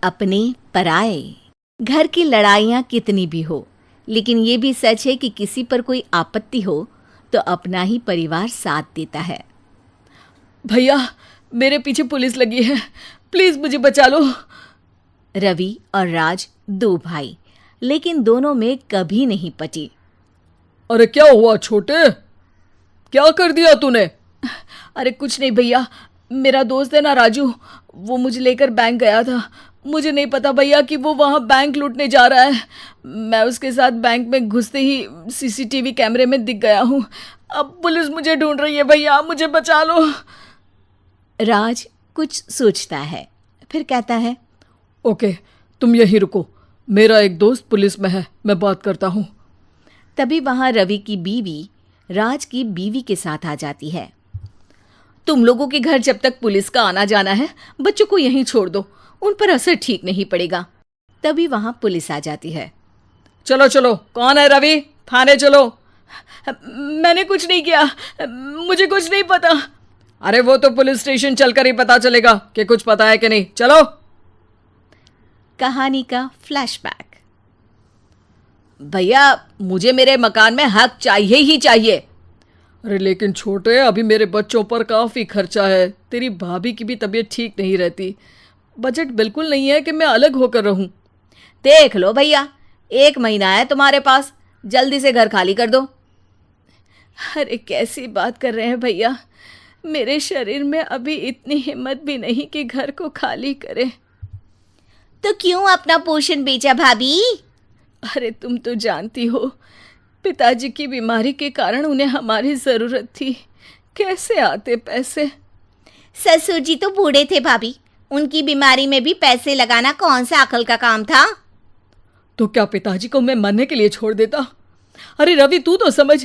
अपने पराए। घर की लड़ाइयाँ कितनी भी हो, लेकिन ये भी सच है कि किसी पर कोई आपत्ति हो तो अपना ही परिवार साथ देता है। भैया, मेरे पीछे पुलिस लगी है, प्लीज मुझे बचा लो। रवि और राज दो भाई, लेकिन दोनों में कभी नहीं पटी। अरे क्या हुआ छोटे, क्या कर दिया तूने? अरे कुछ नहीं भैया, मेरा दोस्त है ना राजू, वो मुझे लेकर बैंक गया था। मुझे नहीं पता भैया कि वो वहाँ बैंक लूटने जा रहा है। मैं उसके साथ बैंक में घुसते ही सीसीटीवी कैमरे में दिख गया हूँ। अब पुलिस मुझे ढूंढ रही है भैया, मुझे बचा लो। राज कुछ सोचता है, फिर कहता है, ओके, तुम यहीं रुको, मेरा एक दोस्त पुलिस में है, मैं बात करता हूँ। तभी वहां रवि की बीवी राज की बीवी के साथ आ जाती है। तुम लोगों के घर जब तक पुलिस का आना जाना है, बच्चों को यहीं छोड़ दो, उन पर असर ठीक नहीं पड़ेगा। तभी वहां पुलिस आ जाती है। चलो चलो, कौन है रवि, थाने चलो। मैंने कुछ नहीं किया, मुझे कुछ नहीं पता। अरे वो तो पुलिस स्टेशन चलकर ही पता चलेगा कि कुछ पता है कि नहीं, चलो। कहानी का फ्लैशबैक। भैया, मुझे मेरे मकान में हक चाहिए ही चाहिए। अरे लेकिन छोटे, अभी मेरे बच्चों पर काफ़ी खर्चा है, तेरी भाभी की भी तबीयत ठीक नहीं रहती, बजट बिल्कुल नहीं है कि मैं अलग होकर रहूं। देख लो भैया, 1 महीना है तुम्हारे पास, जल्दी से घर खाली कर दो। अरे कैसी बात कर रहे हैं भैया, मेरे शरीर में अभी इतनी हिम्मत भी नहीं कि घर को खाली करे। तो क्यों अपना पोषण बेचा भाभी? अरे तुम तो जानती हो, पिताजी की बीमारी के कारण उन्हें हमारी ज़रूरत थी, कैसे आते पैसे। ससुर जी तो बूढ़े थे भाभी, उनकी बीमारी में भी पैसे लगाना कौन सा अकल का काम था। तो क्या पिताजी को मैं मरने के लिए छोड़ देता? अरे रवि, तू तो समझ,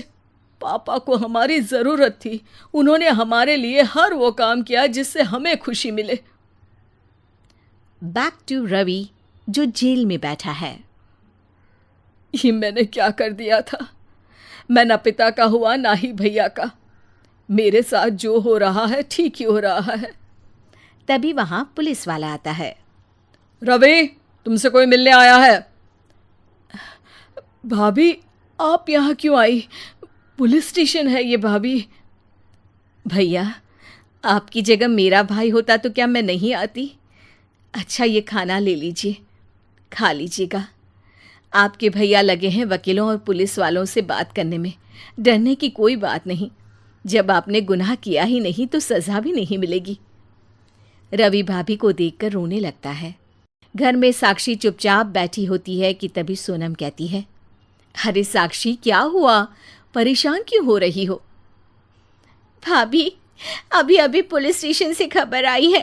पापा को हमारी ज़रूरत थी, उन्होंने हमारे लिए हर वो काम किया जिससे हमें खुशी मिले। बैक टू रवि, जो जेल में बैठा है। ये मैंने क्या कर दिया था? मैं ना पिता का हुआ ना ही भैया का। मेरे साथ जो हो रहा है ठीक ही हो रहा है। तभी वहां पुलिस वाला आता है। रवि, तुमसे कोई मिलने आया है। भाभी, आप यहाँ क्यों आई? पुलिस स्टेशन है ये भाभी। भैया, आपकी जगह मेरा भाई होता तो क्या मैं नहीं आती? अच्छा, ये खाना ले लीजिए, खा लीजिएगा। आपके भैया लगे हैं वकीलों और पुलिस वालों से बात करने में, डरने की कोई बात नहीं। जब आपने गुनाह किया ही नहीं तो सज़ा भी नहीं मिलेगी। रवि भाभी को देखकर रोने लगता है। घर में साक्षी चुपचाप बैठी होती है कि तभी सोनम कहती है, अरे साक्षी, क्या हुआ, परेशान क्यों हो रही हो? भाभी, अभी अभी पुलिस स्टेशन से खबर आई है,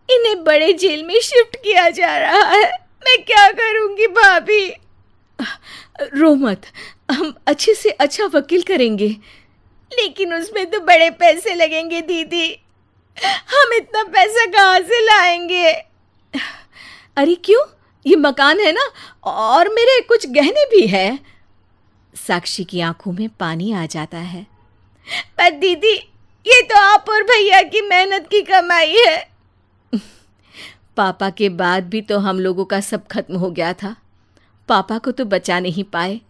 इन्हें बड़े जेल में शिफ्ट किया जा रहा है। मैं क्या करूंगी भाभी? रो मत, हम अच्छे से अच्छा वकील करेंगे। लेकिन उसमें तो बड़े पैसे लगेंगे दीदी, हम इतना पैसा कहाँ से लाएंगे? अरे क्यों, ये मकान है ना, और मेरे कुछ गहने भी है। साक्षी की आंखों में पानी आ जाता है। पर दीदी, ये तो आप और भैया की मेहनत की कमाई है। पापा के बाद भी तो हम लोगों का सब खत्म हो गया था। पापा को तो बचा नहीं पाए,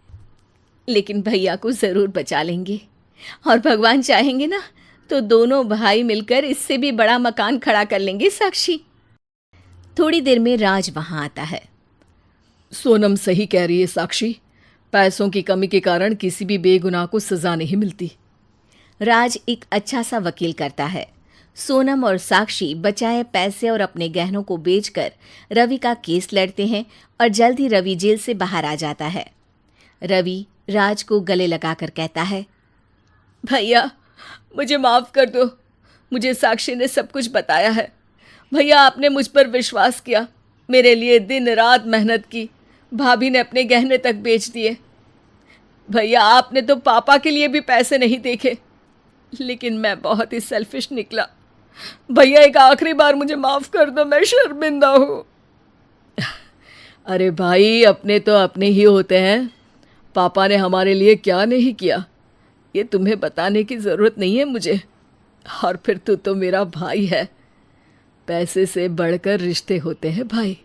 लेकिन भैया को ज़रूर बचा लेंगे, और भगवान चाहेंगे ना तो दोनों भाई मिलकर इससे भी बड़ा मकान खड़ा कर लेंगे। साक्षी। थोड़ी देर में राज वहाँ आता है। सोनम सही कह रही है साक्षी, पैसों की कमी के कारण किसी भी बेगुनाह को सज़ा नहीं मिलती। राज एक अच्छा सा वकील करता है। सोनम और साक्षी बचाए पैसे और अपने गहनों को बेचकर रवि का केस लड़ते हैं और जल्द ही रवि जेल से बाहर आ जाता है। रवि राज को गले लगाकर कहता है, भैया मुझे माफ़ कर दो, मुझे साक्षी ने सब कुछ बताया है। भैया, आपने मुझ पर विश्वास किया, मेरे लिए दिन रात मेहनत की, भाभी ने अपने गहने तक बेच दिए। भैया, आपने तो पापा के लिए भी पैसे नहीं देखे, लेकिन मैं बहुत ही सेल्फिश निकला। भैया, एक आखिरी बार मुझे माफ़ कर दो, मैं शर्मिंदा हूँ। अरे भाई, अपने तो अपने ही होते हैं, पापा ने हमारे लिए क्या नहीं किया ये तुम्हें बताने की ज़रूरत नहीं है मुझे। और फिर तू तो मेरा भाई है। पैसे से बढ़कर रिश्ते होते हैं भाई।